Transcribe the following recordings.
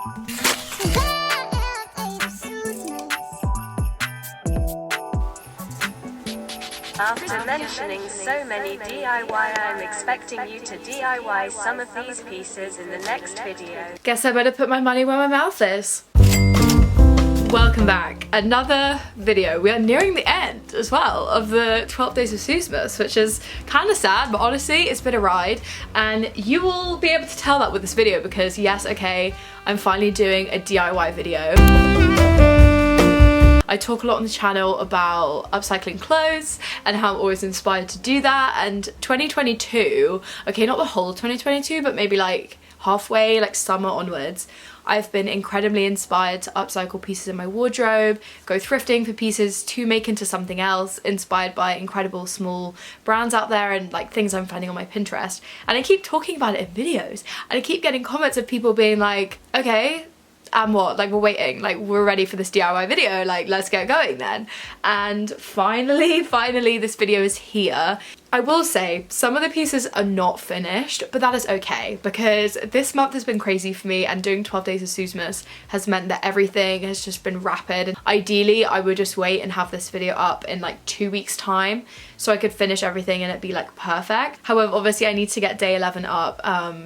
After mentioning so many DIY, I'm expecting you to DIY some of these pieces in the next video. Guess I better put my money where my mouth is. Welcome back. Another video. We are nearing the end as well of the 12 days of Seussmas, which is kind of sad, but honestly it's been a ride, and you will be able to tell that with this video because yes, okay, I'm finally doing a DIY video. I talk a lot on the channel about upcycling clothes and how I'm always inspired to do that, and 2022, okay, not the whole 2022, but maybe like halfway, like summer onwards, I've been incredibly inspired to upcycle pieces in my wardrobe, go thrifting for pieces to make into something else, inspired by incredible small brands out there and like things I'm finding on my Pinterest. And I keep talking about it in videos, and I keep getting comments of people being like, okay, and what, like we're waiting, like we're ready for this DIY video, like let's get going then. And finally this video is here. I will say some of the pieces are not finished, but that is okay because this month has been crazy for me, and doing 12 days of Seussmas has meant that everything has just been rapid. And ideally I would just wait and have this video up in like 2 weeks time so I could finish everything and it'd be like perfect. However, obviously I need to get day 11 up,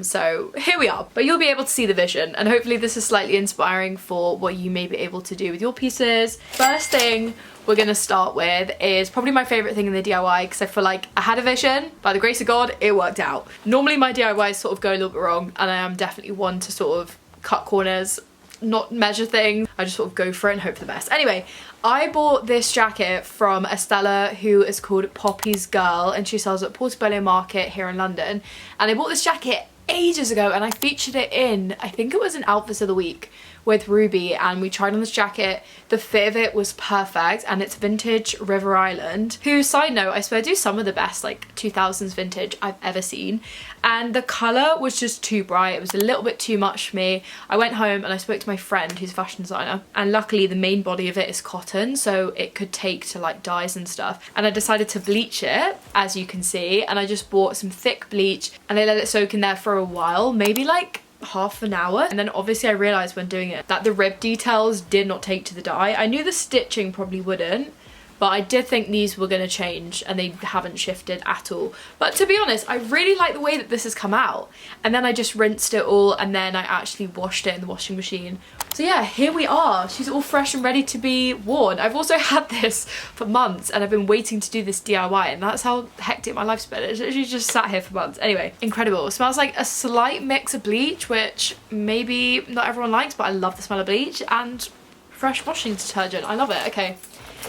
so here we are. But you'll be able to see the vision, and hopefully this is slightly inspiring for what you may be able to do with your pieces. First thing we're gonna start with is probably my favorite thing in the DIY, because I feel like I had a vision, by the grace of God it worked out. Normally my DIYs sort of go a little bit wrong, and I am definitely one to sort of cut corners, not measure things. I just sort of go for it and hope for the best. Anyway, I bought this jacket from a seller who is called Poppy's Girl, and she sells at Portobello Market here in London. And I bought this jacket ages ago and I featured it in, I think it was an Outfits of the Week with Ruby, and we tried on this jacket. The fit of it was perfect, and it's vintage River Island, who, side note, I swear do some of the best like 2000s vintage I've ever seen. And the colour was just too bright, it was a little bit too much for me. I went home and I spoke to my friend who's a fashion designer, and luckily the main body of it is cotton, so it could take to like dyes and stuff. And I decided to bleach it, as you can see, and I just bought some thick bleach and I let it soak in there for a while, maybe like half an hour. And then obviously I realised when doing it that the rib details did not take to the dye. I knew the stitching probably wouldn't, but I did think these were going to change, and they haven't shifted at all. But to be honest, I really like the way that this has come out. And then I just rinsed it all, and then I actually washed it in the washing machine. So yeah, here we are. She's all fresh and ready to be worn. I've also had this for months, and I've been waiting to do this DIY, and that's how hectic my life's been. It's literally just sat here for months. Anyway, incredible. It smells like a slight mix of bleach, which maybe not everyone likes, but I love the smell of bleach, and fresh washing detergent. I love it. Okay.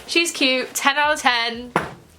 She's cute, 10 out of 10.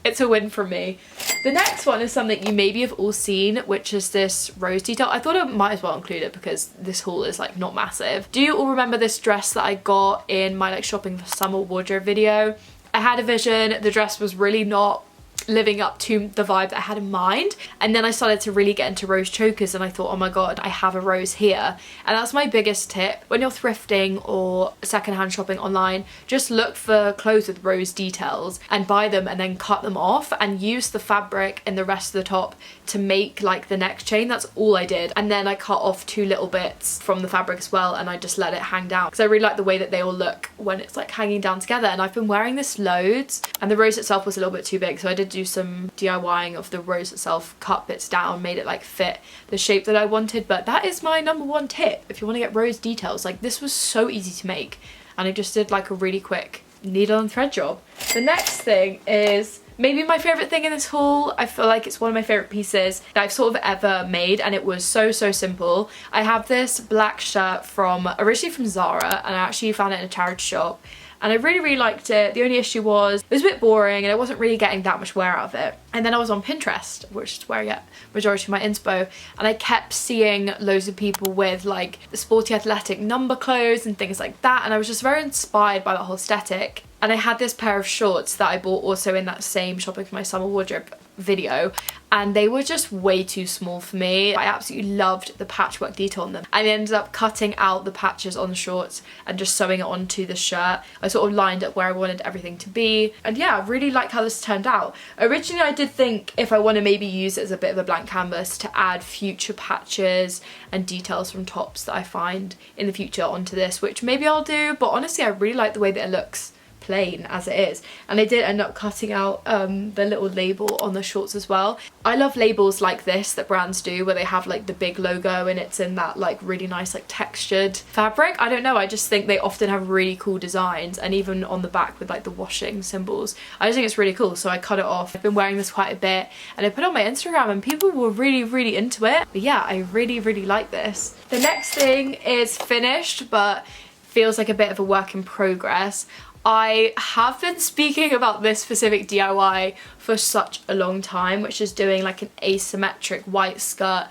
It's a win from me. The next one is something you maybe have all seen, which is this rose detail. I thought I might as well include it because this haul is like not massive. Do you all remember this dress that I got in my like shopping for summer wardrobe video? I had a vision, the dress was really not living up to the vibe that I had in mind, and then I started to really get into rose chokers, and I thought, oh my god, I have a rose here. And that's my biggest tip when you're thrifting or secondhand shopping online. Just look for clothes with rose details and buy them, and then cut them off and use the fabric and the rest of the top to make like the neck chain. That's all I did, and then I cut off 2 little bits from the fabric as well, and I just let it hang down because I really like the way that they all look when it's like hanging down together. And I've been wearing this loads, and the rose itself was a little bit too big, so I did do some DIYing of the rose itself, cut bits down, made it like fit the shape that I wanted. But that is my #1 tip if you want to get rose details. Like, this was so easy to make, and I just did like a really quick needle and thread job. The next thing is maybe my favorite thing in this haul. I feel like it's one of my favorite pieces that I've sort of ever made, and it was so simple. I have this black shirt from originally from Zara, and I actually found it in a charity shop, and I really liked it. The only issue was it was a bit boring and I wasn't really getting that much wear out of it. And then I was on Pinterest, which is where I get majority of my inspo, and I kept seeing loads of people with like the sporty athletic number clothes and things like that, and I was just very inspired by that whole aesthetic. and I had this pair of shorts that I bought also in that same shopping for my summer wardrobe video, and they were just way too small for me. I absolutely loved the patchwork detail on them. I ended up cutting out the patches on the shorts and just sewing it onto the shirt. I sort of lined up where I wanted everything to be, and yeah, I really like how this turned out. Originally I did think if I want to maybe use it as a bit of a blank canvas to add future patches and details from tops that I find in the future onto this, which maybe I'll do, but honestly I really like the way that it looks plain as it is. And I did end up cutting out the little label on the shorts as well. I love labels like this that brands do, where they have like the big logo and it's in that like really nice like textured fabric. I don't know, I just think they often have really cool designs, and even on the back with like the washing symbols. I just think it's really cool, so I cut it off. I've been wearing this quite a bit and I put it on my Instagram and people were really into it. But yeah, I really like this. The next thing is finished but feels like a bit of a work in progress. I have been speaking about this specific DIY for such a long time, which is doing like an asymmetric white skirt.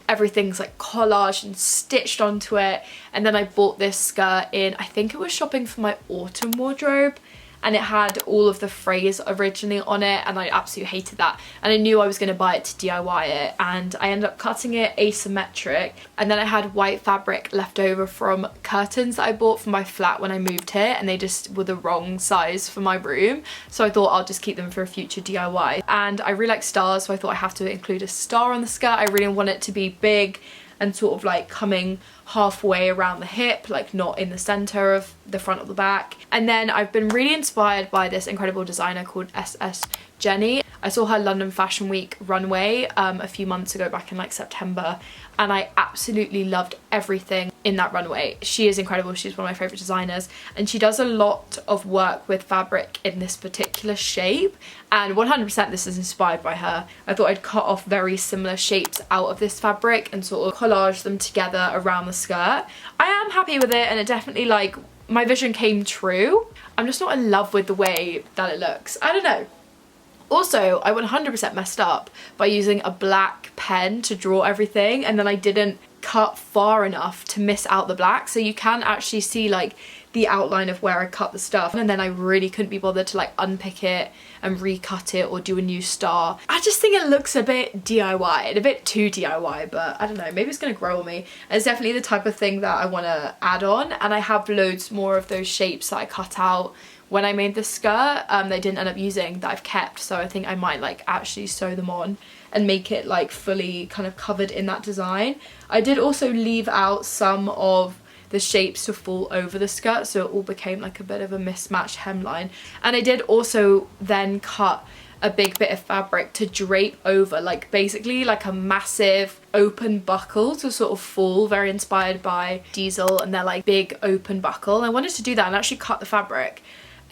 Everything's like collaged and stitched onto it, and then I bought this skirt in, I think it was shopping for my autumn wardrobe, and it had all of the phrase originally on it, and I absolutely hated that, and I knew I was going to buy it to DIY it, and I ended up cutting it asymmetric. And then I had white fabric left over from curtains that I bought for my flat when I moved here, and they just were the wrong size for my room, so I thought I'll just keep them for a future DIY. And I really like stars, so I thought I have to include a star on the skirt. I really want it to be big and sort of like coming halfway around the hip, like not in the center of the front or the back. And then I've been really inspired by this incredible designer called SS Jenny. I saw her London Fashion Week runway a few months ago, back in like September, and I absolutely loved everything in that runway. She is incredible, she's one of my favourite designers, and she does a lot of work with fabric in this particular shape, and 100% this is inspired by her. I thought I'd cut off very similar shapes out of this fabric and sort of collage them together around the skirt. I am happy with it, and it definitely, like, my vision came true. I'm just not in love with the way that it looks. I don't know. Also, I 100% messed up by using a black pen to draw everything, and then I didn't cut far enough to miss out the black, so you can actually see like the outline of where I cut the stuff, and then I really couldn't be bothered to like unpick it and recut it or do a new star. I just think it looks a bit DIY and a bit too DIY, but I don't know, maybe it's gonna grow on me. And it's definitely the type of thing that I want to add on, and I have loads more of those shapes that I cut out when I made the skirt they didn't end up using, that I've kept, so I think I might like actually sew them on and make it like fully kind of covered in that design. I did also leave out some of the shapes to fall over the skirt, so it all became like a bit of a mismatched hemline. And I did also then cut a big bit of fabric to drape over, like basically like a massive open buckle to sort of fall, very inspired by Diesel and their like big open buckle. And I wanted to do that and actually cut the fabric.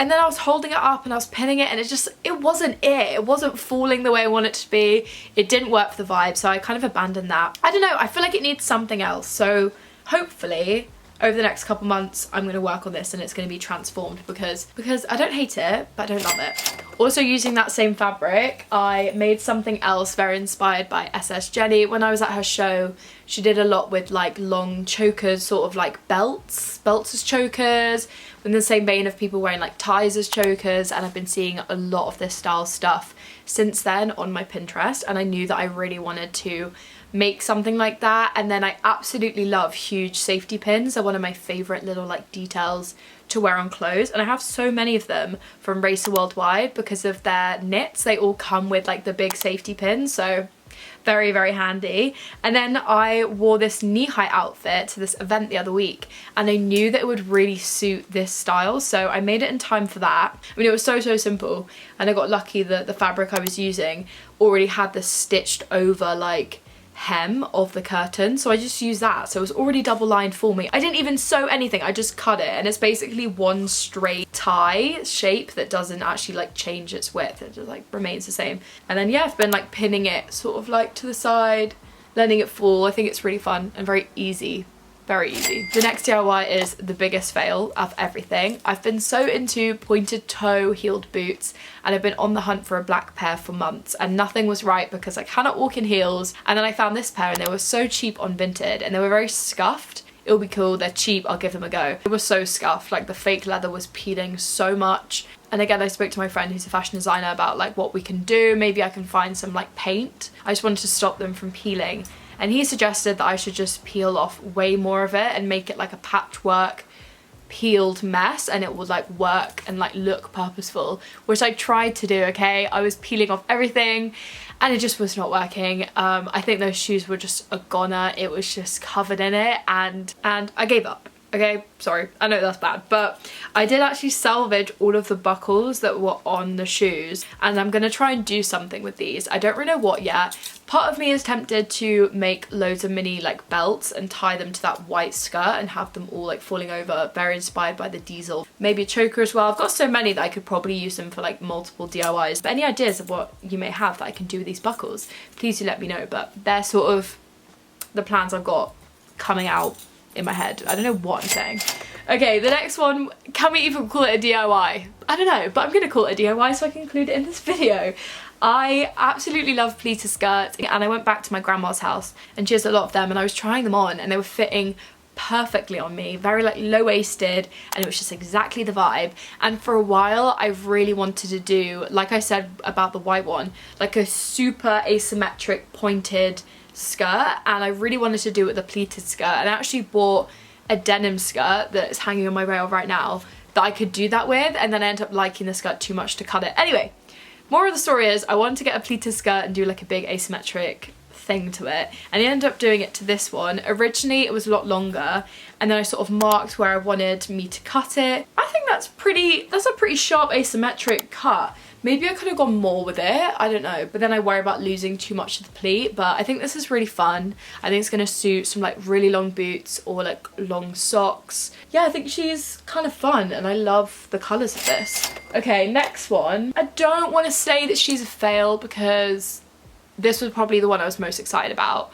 And then I was holding it up and I was pinning it, and it wasn't it. It wasn't falling the way I want it to be. It didn't work for the vibe, so I kind of abandoned that. I don't know, I feel like it needs something else. So hopefully over the next couple months I'm going to work on this and it's going to be transformed, because I don't hate it, but I don't love it. Also, using that same fabric, I made something else very inspired by SS Jenny. When I was at her show, she did a lot with like long chokers, sort of like belts as chokers, in the same vein of people wearing like ties as chokers, and I've been seeing a lot of this style stuff since then on my Pinterest, and I knew that I really wanted to make something like that. And then I absolutely love huge safety pins. They're one of my favourite little like details to wear on clothes, and I have so many of them from Racer Worldwide because of their knits. They all come with like the big safety pins, so very handy. And then I wore this knee-high outfit to this event the other week, and I knew that it would really suit this style, so I made it in time for that. I mean, it was so simple, and I got lucky that the fabric I was using already had this stitched over like hem of the curtain, so I just used that, so it was already double lined for me. I didn't even sew anything, I just cut it, and it's basically one straight tie shape that doesn't actually like change its width, it just like remains the same. And then yeah, I've been like pinning it sort of like to the side, letting it fall. I think it's really fun and very easy. Very easy. The next DIY is the biggest fail of everything. I've been so into pointed toe heeled boots, and I've been on the hunt for a black pair for months, and nothing was right because I cannot walk in heels. And then I found this pair, and they were so cheap on Vinted, and they were very scuffed. it'll be cool, they're cheap, I'll give them a go. It was so scuffed, like the fake leather was peeling so much. And again, I spoke to my friend who's a fashion designer about like what we can do. Maybe I can find some like paint. I just wanted to stop them from peeling. And he suggested that I should just peel off way more of it and make it like a patchwork peeled mess, and it would like work and like look purposeful, which I tried to do. Okay, I was peeling off everything and it just was not working. I think those shoes were just a goner. It was just covered in it, and I gave up. Okay, sorry, I know that's bad, but I did actually salvage all of the buckles that were on the shoes, and I'm gonna try and do something with these. I don't really know what yet. Part of me is tempted to make loads of mini like belts and tie them to that white skirt and have them all like falling over, very inspired by the diesel. Maybe a choker as well. I've got so many that I could probably use them for like multiple DIYs. But any ideas of what you may have that I can do with these buckles, please do let me know. But they're sort of the plans I've got coming out in my head. I don't know what I'm saying. Okay, the next one, can we even call it a DIY? I don't know, but I'm gonna call it a DIY so I can include it in this video. I absolutely love pleated skirts, and I went back to my grandma's house and she has a lot of them, and I was trying them on and they were fitting perfectly on me, very like low-waisted, and it was just exactly the vibe. And for a while I've really wanted to do, like I said about the white one, like a super asymmetric pointed skirt, and I really wanted to do it with a pleated skirt, and I actually bought a denim skirt that's hanging on my rail right now that I could do that with, and then I ended up liking the skirt too much to cut it. Anyway, more of the story is I wanted to get a pleated skirt and do like a big asymmetric thing to it, and I ended up doing it to this one. Originally it was a lot longer, and then I sort of marked where I wanted me to cut it. I think that's a pretty sharp asymmetric cut. Maybe I could have gone more with it, I don't know, but then I worry about losing too much of the pleat. But I think this is really fun. I think it's going to suit some like really long boots or like long socks. Yeah, I think she's kind of fun and I love the colours of this. Okay, next one. I don't want to say that she's a fail because this was probably the one I was most excited about.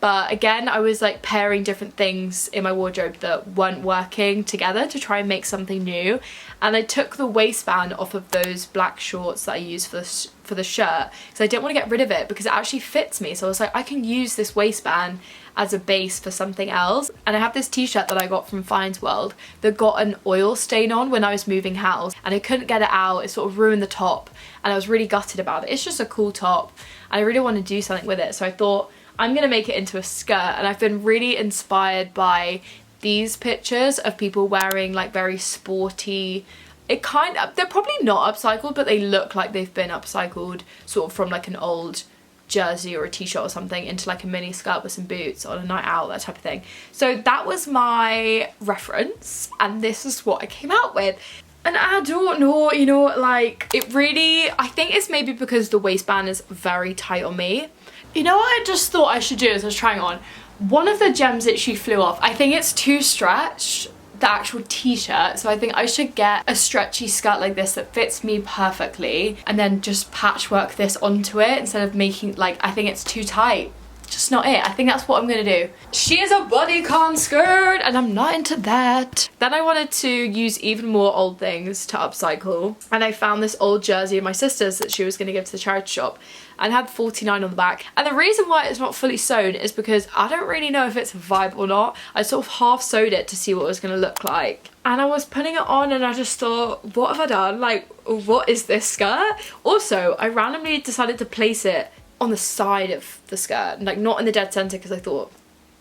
But again, I was like pairing different things in my wardrobe that weren't working together to try and make something new. And I took the waistband off of those black shorts that I use for the shirt, because I didn't want to get rid of it because it actually fits me. So I was like, I can use this waistband as a base for something else. And I have this t-shirt that I got from Fine's World that got an oil stain on when I was moving house, and I couldn't get it out. It sort of ruined the top and I was really gutted about it. It's just a cool top and I really want to do something with it. So I thought, I'm gonna make it into a skirt, and I've been really inspired by these pictures of people wearing like very sporty, they're probably not upcycled, but they look like they've been upcycled sort of from like an old jersey or a t-shirt or something into like a mini skirt with some boots on a night out, that type of thing. So that was my reference and this is what I came out with. And I don't know, you know, like it really, I think it's maybe because the waistband is very tight on me. You know what I just thought I should do as I was trying on? One of the gems that she flew off, I think it's too stretched, the actual t-shirt, so I think I should get a stretchy skirt like this that fits me perfectly and then just patchwork this onto it instead of making, like, I think it's too tight. Just not it. I think that's what I'm gonna do. She is a bodycon skirt and I'm not into that. Then I wanted to use even more old things to upcycle, and I found this old jersey of my sister's that she was gonna give to the charity shop and had 49 on the back. And the reason why it's not fully sewn is because I don't really know if it's a vibe or not. I sort of half sewed it to see what it was gonna look like. And I was putting it on and I just thought, what have I done? Like, what is this skirt? Also, I randomly decided to place it on the side of the skirt, like not in the dead center, because I thought,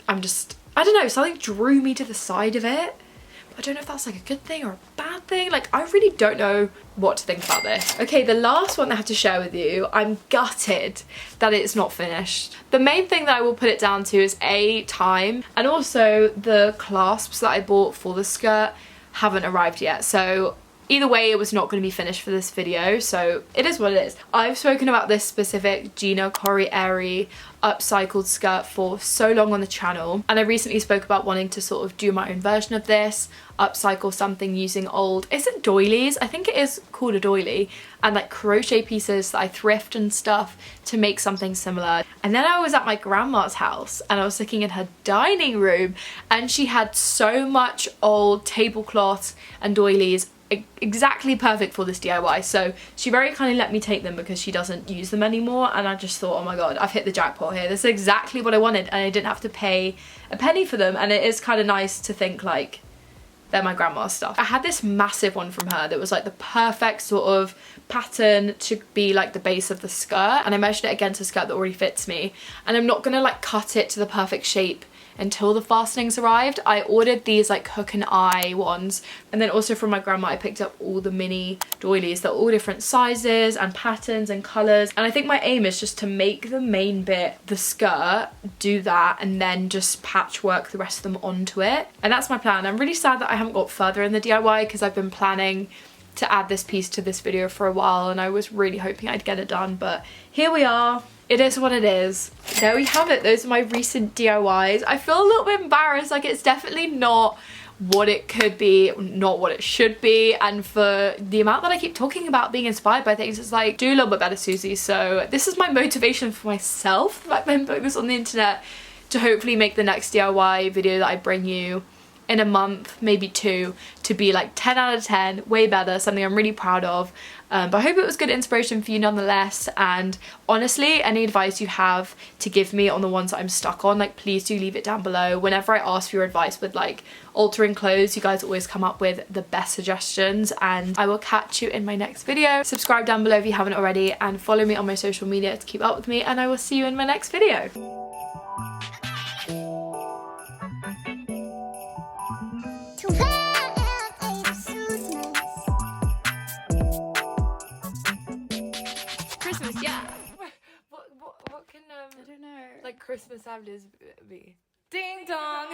I don't know, something drew me to the side of it. But I don't know if that's like a good thing or a bad thing. Like, I really don't know what to think about this. Okay, the last one I have to share with you, I'm gutted that it's not finished. The main thing that I will put it down to is time, and also the clasps that I bought for the skirt haven't arrived yet. So either way, it was not going to be finished for this video, so it is what it is. I've spoken about this specific Gina Corriere upcycled skirt for so long on the channel, and I recently spoke about wanting to sort of do my own version of this, upcycle something using old, is it doilies? I think it is called a doily, and like crochet pieces that I thrift and stuff to make something similar. And then I was at my grandma's house and I was looking in her dining room and she had so much old tablecloths and doilies exactly perfect for this DIY. So she very kindly let me take them because she doesn't use them anymore, and I just thought, oh my god, I've hit the jackpot here. This is exactly what I wanted, and I didn't have to pay a penny for them. And it is kind of nice to think like they're my grandma's stuff. I had this massive one from her that was like the perfect sort of pattern to be like the base of the skirt, and I measured it against a skirt that already fits me, and I'm not gonna like cut it to the perfect shape until the fastenings arrived. I ordered these like hook and eye ones, and then also from my grandma I picked up all the mini doilies. They're all different sizes and patterns and colours, and I think my aim is just to make the main bit the skirt, do that, and then just patchwork the rest of them onto it, and that's my plan. I'm really sad that I haven't got further in the DIY because I've been planning to add this piece to this video for a while, and I was really hoping I'd get it done, but here we are. It is what it is. There we have it. Those are my recent DIYs. I feel a little bit embarrassed. Like, it's definitely not what it could be, not what it should be, and for the amount that I keep talking about being inspired by things, it's like, do a little bit better, Susie. So this is my motivation for myself. I've been putting this on the internet to hopefully make the next DIY video that I bring you in a month, maybe 2, to be like 10 out of 10, way better, something I'm really proud of. But I hope it was good inspiration for you nonetheless, and honestly, any advice you have to give me on the ones that I'm stuck on, like, please do leave it down below. Whenever I ask for your advice with like altering clothes, you guys always come up with the best suggestions, and I will catch you in my next video. Subscribe down below if you haven't already, and follow me on my social media to keep up with me, and I will see you in my next video. Christmas, yeah. What can I don't know. like Christmas holidays be? Ding dong.